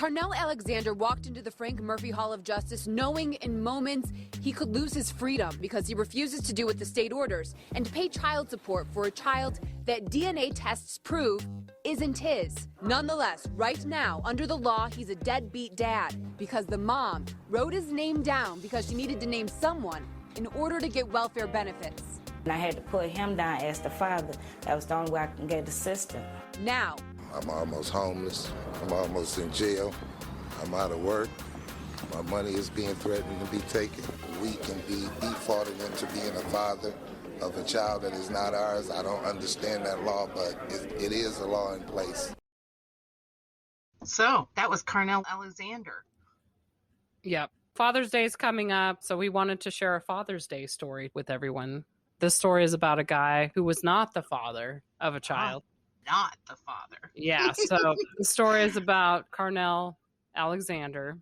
Carnell Alexander walked into the Frank Murphy Hall of Justice knowing in moments he could lose his freedom because he refuses to do what the state orders and pay child support for a child that DNA tests prove isn't his. Nonetheless, right now, under the law, he's a deadbeat dad because the mom wrote his name down because she needed to name someone in order to get welfare benefits. And I had to put him down as the father. That was the only way I can get the system. Now, I'm almost homeless. I'm almost in jail. I'm out of work. My money is being threatened to be taken. We can be defaulted into being a father of a child that is not ours. I don't understand that law, but it is a law in place. So that was Carnell Alexander. Yep. Father's Day is coming up, so we wanted to share a Father's Day story with everyone. This story is about a guy who was not the father of a child. Not the father. Yeah, so the story is about Carnell Alexander,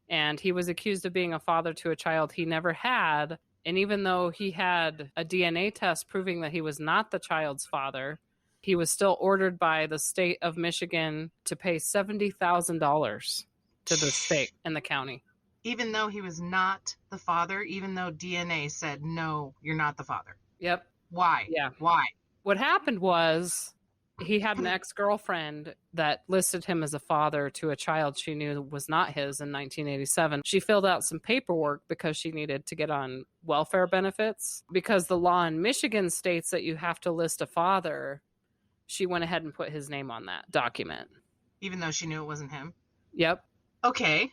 and he was accused of being a father to a child he never had. And even though he had a DNA test proving that he was not the child's father, he was still ordered by the state of Michigan to pay $70,000 to the state and the county. Even though he was not the father, even though DNA said, no, you're not the father. Yep. Why? Yeah. Why? What happened was he had an ex-girlfriend that listed him as a father to a child she knew was not his in 1987. She filled out some paperwork because she needed to get on welfare benefits. Because the law in Michigan states that you have to list a father, she went ahead and put his name on that document. Even though she knew it wasn't him? Yep. Okay.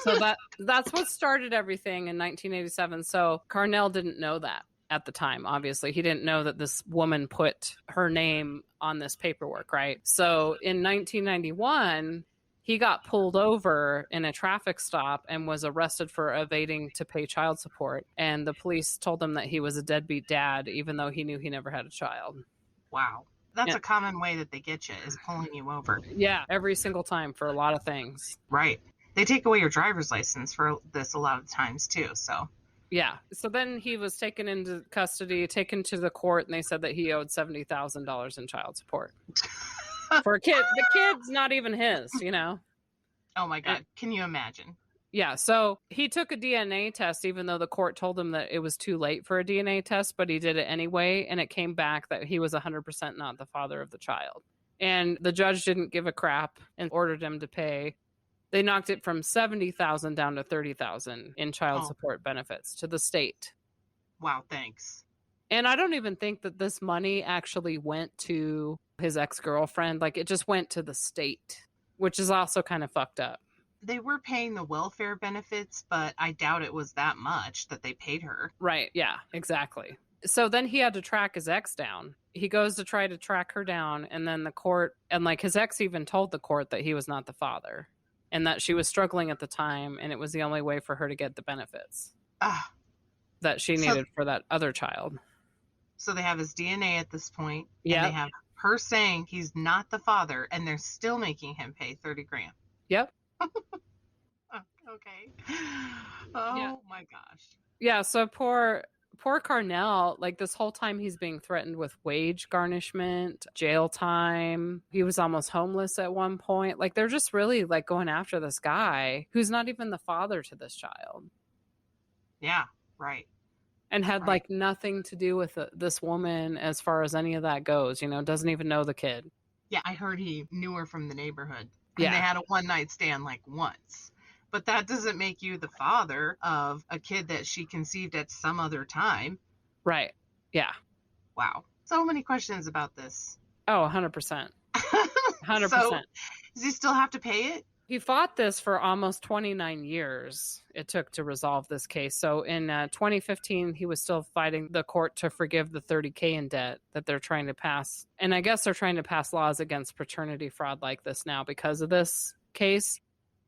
So that's what started everything in 1987. So Carnell didn't know that at the time, obviously. He didn't know that this woman put her name on this paperwork, right? So in 1991, he got pulled over in a traffic stop and was arrested for evading to pay child support. And the police told him that he was a deadbeat dad, even though he knew he never had a child. Wow. That's a common way that they get you, is pulling you over. Yeah, every single time for a lot of things. Right. They take away your driver's license for this a lot of times, too, so... Yeah. So then he was taken into custody, taken to the court, and they said that he owed $70,000 in child support for a kid. The kid's not even his, you know? Oh my God. Can you imagine? Yeah. So he took a DNA test, even though the court told him that it was too late for a DNA test, but he did it anyway. And it came back that he was 100% not the father of the child. And the judge didn't give a crap and ordered him to pay. They knocked it from $70,000 down to $30,000 in child support benefits to the state. Wow, thanks. And I don't even think that this money actually went to his ex-girlfriend. Like, it just went to the state, which is also kind of fucked up. They were paying the welfare benefits, but I doubt it was that much that they paid her. Right, yeah, exactly. So then he had to track his ex down. He goes to try to track her down, and then the court, and like his ex even told the court that he was not the father. And that she was struggling at the time, and it was the only way for her to get the benefits that she needed for that other child. So they have his DNA at this point, and they have her saying he's not the father, and they're still making him pay $30,000. Yep. Okay. Oh my gosh. Yeah. So poor Carnell, like this whole time he's being threatened with wage garnishment, jail time. He was almost homeless at one point. Like they're just really like going after this guy who's not even the father to this child. Yeah, right. And had like nothing to do with this woman as far as any of that goes, you know, doesn't even know the kid. Yeah, I heard he knew her from the neighborhood. And Yeah. they had a one-night stand like once. But that doesn't make you the father of a kid that she conceived at some other time. Right. Yeah. Wow. So many questions about this. Oh, 100%. 100%. So, does he still have to pay it? He fought this for almost 29 years it took to resolve this case. So in 2015, he was still fighting the court to forgive the $30,000 in debt that they're trying to pass. And I guess they're trying to pass laws against paternity fraud like this now because of this case.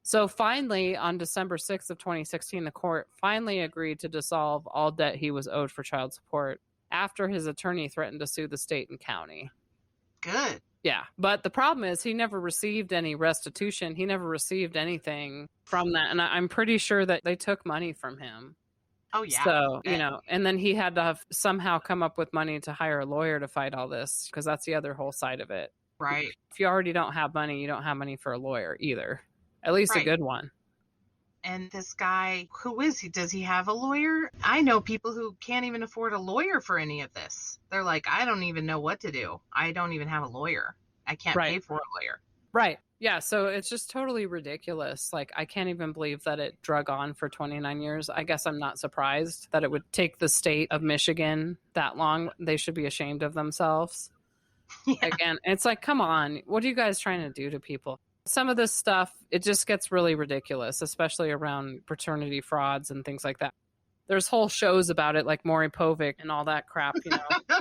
So finally, on December 6th of 2016, the court finally agreed to dissolve all debt he was owed for child support after his attorney threatened to sue the state and county. Good. Yeah. But the problem is he never received any restitution. He never received anything from that. And I'm pretty sure that they took money from him. Oh, yeah. So, you know, and then he had to have somehow come up with money to hire a lawyer to fight all this because that's the other whole side of it. Right. If you already don't have money, you don't have money for a lawyer either. At least a Right. good one. And this guy, who is he? Does he have a lawyer? I know people who can't even afford a lawyer for any of this. They're like, I don't even know what to do. I don't even have a lawyer. I can't Right. pay for a lawyer. Right. Yeah. So it's just totally ridiculous. Like, I can't even believe that it drug on for 29 years. I guess I'm not surprised that it would take the state of Michigan that long. They should be ashamed of themselves. Yeah. Again, it's like, come on. What are you guys trying to do to people? Some of this stuff, it just gets really ridiculous, especially around paternity frauds and things like that. There's whole shows about it, like Maury Povich and all that crap, you know.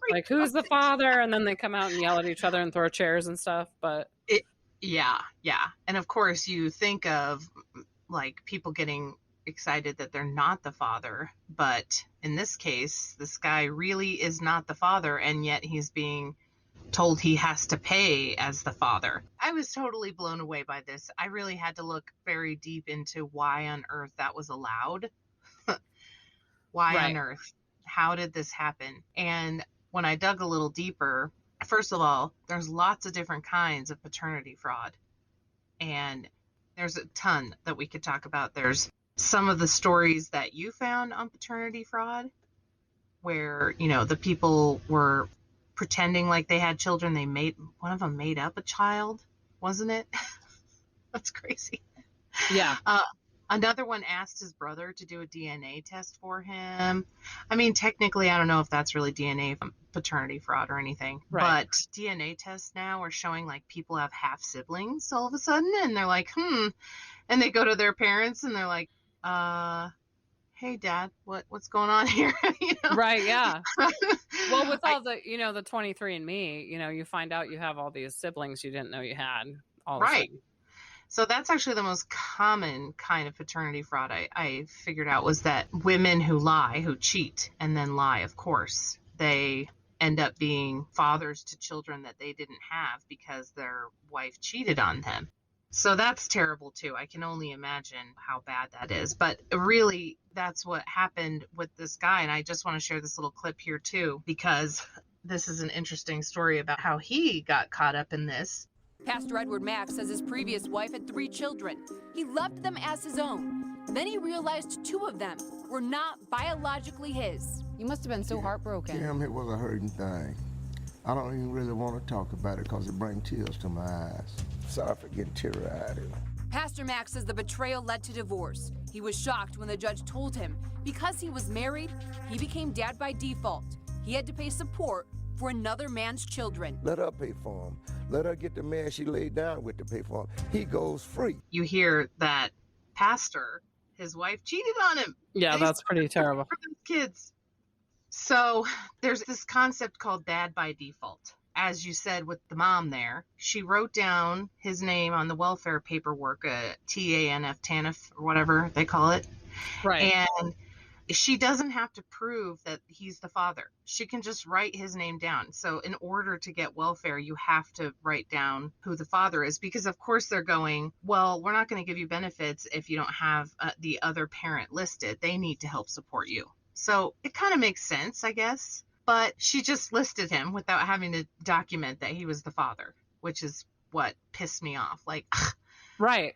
Like, who's the father? And then they come out and yell at each other and throw chairs and stuff. But Yeah. And of course, you think of like people getting excited that they're not the father. But in this case, this guy really is not the father. And yet he's being told he has to pay as the father. I was totally blown away by this. I really had to look very deep into why on earth that was allowed. Why Right. on earth? How did this happen? And when I dug a little deeper, first of all, there's lots of different kinds of paternity fraud. And there's a ton that we could talk about. There's some of the stories that you found on paternity fraud where, you know, the people were pretending like they had children. One of them made up a child, wasn't it? That's crazy. yeah. Another one asked his brother to do a DNA test for him. I mean, technically, I don't know if that's really DNA paternity fraud or anything, Right. but DNA tests now are showing like people have half siblings all of a sudden, and they're like, and they go to their parents and they're like, hey, Dad, what's going on here? You know? Right. Yeah. Well, with all the, you know, the 23andMe, you know, you find out you have all these siblings you didn't know you had. All of a Right. sudden. So that's actually the most common kind of paternity fraud I figured out, was that women who lie, who cheat and then lie, of course, they end up being fathers to children that they didn't have because their wife cheated on them. So that's terrible too. I can only imagine how bad that is. But really, that's what happened with this guy. And I just want to share this little clip here too, because this is an interesting story about how he got caught up in this. Pastor Edward Mack says his previous wife had 3 children. He loved them as his own. Then he realized 2 of them were not biologically his. You must have been so heartbroken. Damn, it was a hurting thing. I don't even really want to talk about it because it brings tears to my eyes. Sorry for getting teary-eyed. Pastor Mack says the betrayal led to divorce. He was shocked when the judge told him because he was married, he became dad by default. He had to pay support for another man's children. Let her pay for him. Let her get the man she laid down with to pay for him. He goes free. You hear that pastor, his wife cheated on him. Yeah, that's pretty terrible. For those kids. So there's this concept called dad by default. As you said with the mom there, she wrote down his name on the welfare paperwork, TANF, or whatever they call it. Right. And she doesn't have to prove that he's the father. She can just write his name down. So in order to get welfare, you have to write down who the father is, because of course they're going, well, we're not going to give you benefits if you don't have the other parent listed. They need to help support you. So it kind of makes sense, I guess. But she just listed him without having to document that he was the father, which is what pissed me off. Like, Right.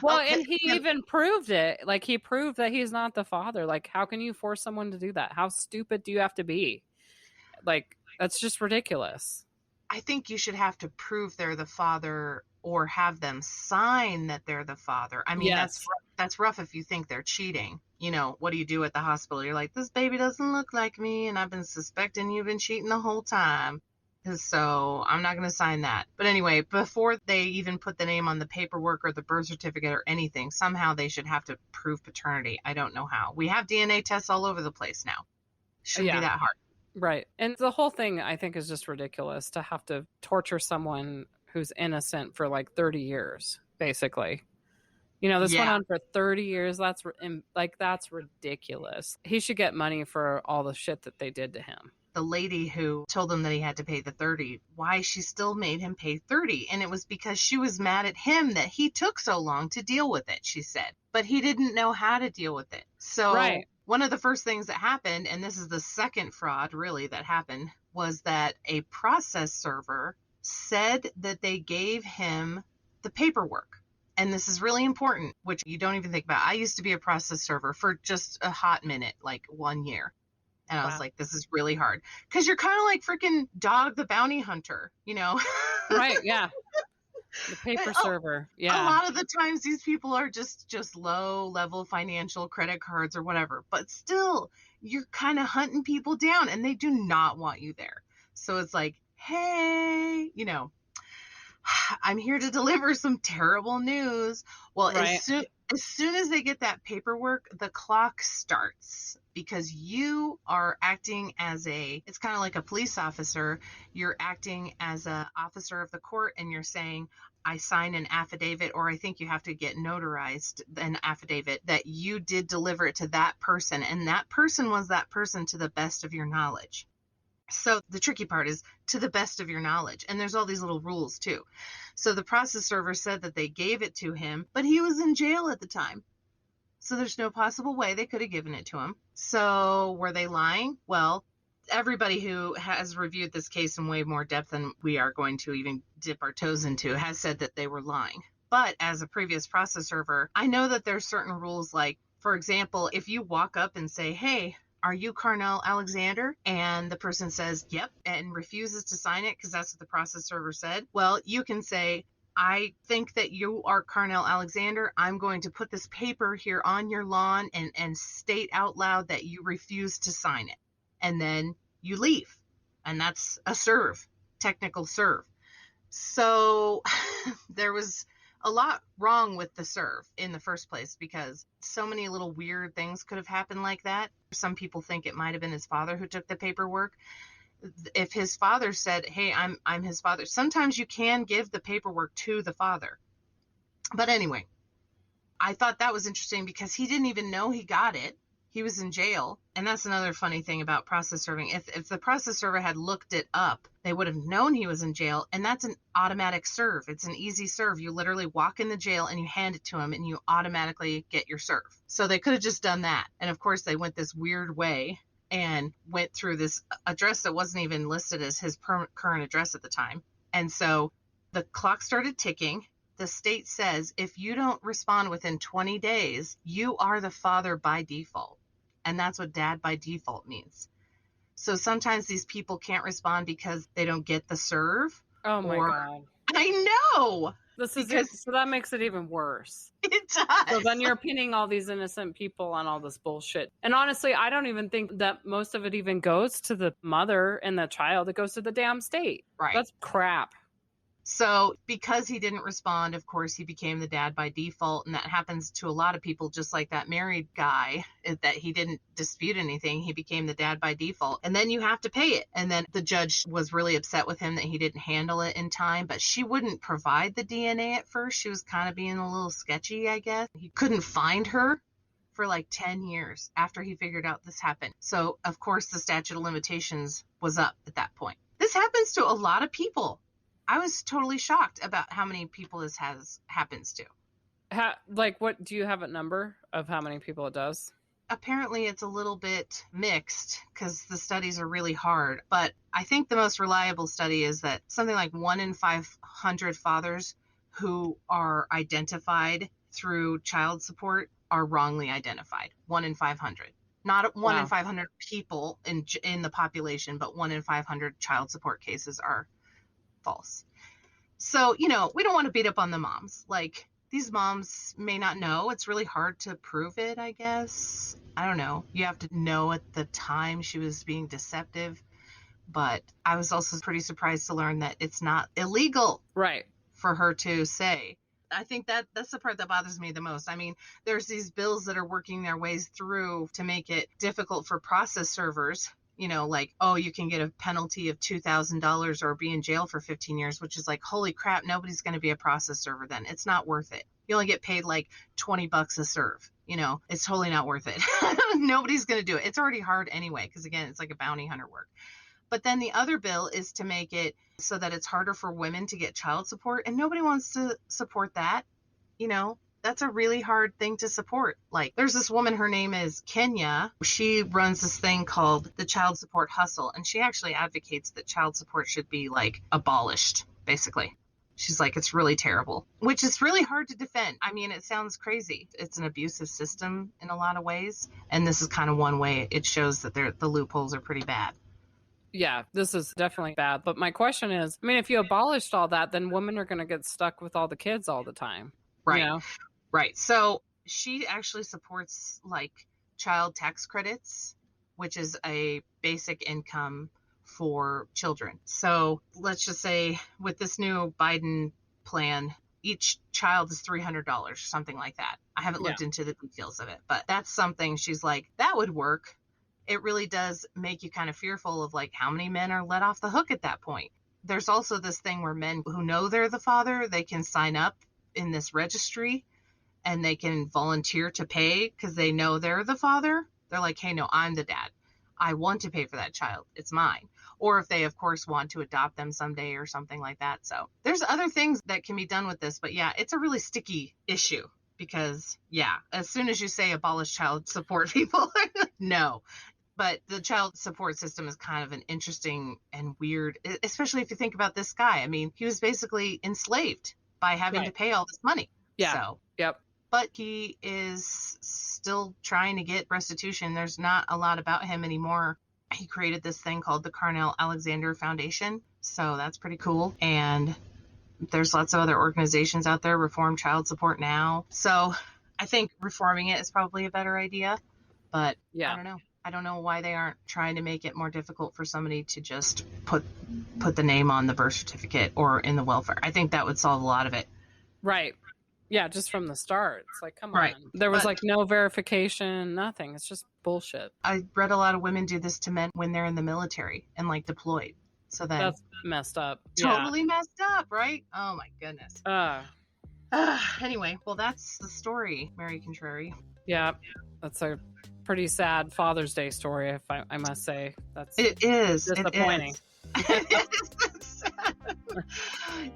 Well, okay. and he even proved it. Like, he proved that he's not the father. Like, how can you force someone to do that? How stupid do you have to be? Like, that's just ridiculous. I think you should have to prove they're the father or have them sign that they're the father. I mean, Yes. that's rough if you think they're cheating. You know, what do you do at the hospital? You're like, this baby doesn't look like me, and I've been suspecting you've been cheating the whole time. So I'm not going to sign that. But anyway, before they even put the name on the paperwork or the birth certificate or anything, somehow they should have to prove paternity. I don't know how. We have DNA tests all over the place now. Shouldn't be that hard. Right. And the whole thing, I think, is just ridiculous to have to torture someone who's innocent for like 30 years, basically. You know, this went on for 30 years. That's ridiculous. He should get money for all the shit that they did to him. The lady who told him that he had to pay the 30, why she still made him pay 30. And it was because she was mad at him that he took so long to deal with it, she said. But he didn't know how to deal with it. So one of the first things that happened, and this is the second fraud really that happened, was that a process server said that they gave him the paperwork. And this is really important, which you don't even think about. I used to be a process server for just a hot minute, like 1 year. And I was like, this is really hard. Because you're kind of like freaking Dog the Bounty Hunter, you know? Right, yeah. The paper server. Yeah. A lot of the times these people are just low level financial credit cards or whatever. But still, you're kind of hunting people down and they do not want you there. So it's like, hey, you know, I'm here to deliver some terrible news. Well, Right. as soon as they get that paperwork, the clock starts, because you are acting as it's kind of like a police officer. You're acting as an officer of the court, and you're saying, I sign an affidavit, or I think you have to get notarized an affidavit that you did deliver it to that person, and that person was that person to the best of your knowledge. So the tricky part is to the best of your knowledge. And there's all these little rules too. So the process server said that they gave it to him, but he was in jail at the time. So there's no possible way they could have given it to him. So were they lying? Well, everybody who has reviewed this case in way more depth than we are going to even dip our toes into has said that they were lying. But as a previous process server, I know that there's certain rules, like, for example, if you walk up and say, hey, are you Carnell Alexander? And the person says, yep, and refuses to sign it because that's what the process server said. Well, you can say, I think that you are Carnell Alexander. I'm going to put this paper here on your lawn and state out loud that you refuse to sign it. And then you leave. And that's a serve, technical serve. So there was a lot wrong with the serve in the first place, because so many little weird things could have happened like that. Some people think it might have been his father who took the paperwork. If his father said, hey, I'm his father, sometimes you can give the paperwork to the father. But anyway, I thought that was interesting because he didn't even know he got it. He was in jail. And that's another funny thing about process serving. If the process server had looked it up, they would have known he was in jail. And that's an automatic serve. It's an easy serve. You literally walk in the jail and you hand it to him and you automatically get your serve. So they could have just done that. And of course, they went this weird way and went through this address that wasn't even listed as his current address at the time. And so the clock started ticking. The state says, if you don't respond within 20 days, you are the father by default. And that's what dad by default means. So sometimes these people can't respond because they don't get the serve. Oh my God. I know. So that makes it even worse. It does. So then you're pinning all these innocent people on all this bullshit. And honestly, I don't even think that most of it even goes to the mother and the child. It goes to the damn state. Right. That's crap. So because he didn't respond, of course, he became the dad by default. And that happens to a lot of people, just like that married guy, that he didn't dispute anything. He became the dad by default. And then you have to pay it. And then the judge was really upset with him that he didn't handle it in time. But she wouldn't provide the DNA at first. She was kind of being a little sketchy, I guess. He couldn't find her for like 10 years after he figured out this happened. So, of course, the statute of limitations was up at that point. This happens to a lot of people. I was totally shocked about how many people this happens to. What do you have a number of how many people it does? Apparently it's a little bit mixed because the studies are really hard. But I think the most reliable study is that something like 1 in 500 fathers who are identified through child support are wrongly identified. 1 in 500. Not 1 in 500 people in the population, but 1 in 500 child support cases are false. So, we don't want to beat up on the moms. Like, these moms may not know. It's really hard to prove it, I guess. I don't know. You have to know at the time she was being deceptive. But I was also pretty surprised to learn that it's not illegal, right, for her to say. I think that's the part that bothers me the most. I mean, there's these bills that are working their ways through to make it difficult for process servers. Like, oh, you can get a penalty of $2,000 or be in jail for 15 years, which is like, holy crap, nobody's going to be a process server then. It's not worth it. You only get paid like $20 a serve. It's totally not worth it. Nobody's going to do it. It's already hard anyway, because again, it's like a bounty hunter work. But then the other bill is to make it so that it's harder for women to get child support. And nobody wants to support that. That's a really hard thing to support. Like, there's this woman, her name is Kenya. She runs this thing called the Child Support Hustle. And she actually advocates that child support should be like abolished, basically. She's like, it's really terrible, which is really hard to defend. I mean, it sounds crazy. It's an abusive system in a lot of ways. And this is kind of one way it shows that the loopholes are pretty bad. Yeah, this is definitely bad. But my question is, I mean, if you abolished all that, then women are going to get stuck with all the kids all the time. Right. You know? Right. So she actually supports like child tax credits, which is a basic income for children. So let's just say with this new Biden plan, each child is $300, something like that. I haven't looked into the details of it, but that's something she's like, that would work. It really does make you kind of fearful of like how many men are let off the hook at that point. There's also this thing where men who know they're the father, they can sign up in this registry and they can volunteer to pay because they know they're the father. They're like, hey, no, I'm the dad. I want to pay for that child. It's mine. Or if they, of course, want to adopt them someday or something like that. So there's other things that can be done with this. But yeah, it's a really sticky issue because, yeah, as soon as you say abolish child support, people no. But the child support system is kind of an interesting and weird, especially if you think about this guy. I mean, he was basically enslaved by having to pay all this money. Yeah. So, yep. But he is still trying to get restitution. There's not a lot about him anymore. He created this thing called the Carnell Alexander Foundation. So that's pretty cool. And there's lots of other organizations out there, Reform Child Support Now. So I think reforming it is probably a better idea. But I don't know. I don't know why they aren't trying to make it more difficult for somebody to just put the name on the birth certificate or in the welfare. I think that would solve a lot of it. Right. Yeah, just from the start. It's like, come Right. on. There was like no verification, nothing. It's just bullshit. I read a lot of women do this to men when they're in the military and like deployed. So then that's messed up. Totally messed up, right? Oh my goodness. Anyway, well, that's the story, Mary Contrary. Yeah, that's a pretty sad Father's Day story, if I must say. It is disappointing. It is.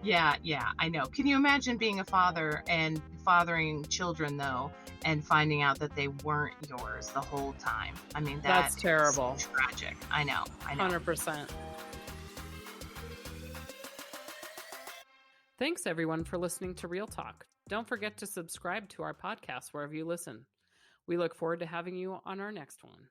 Yeah, I know. Can you imagine being a father and fathering children though, and finding out that they weren't yours the whole time? I mean, that's terrible. Tragic. I know. 100%. Thanks everyone for listening to Real Talk. Don't forget to subscribe to our podcast wherever you listen. We look forward to having you on our next one.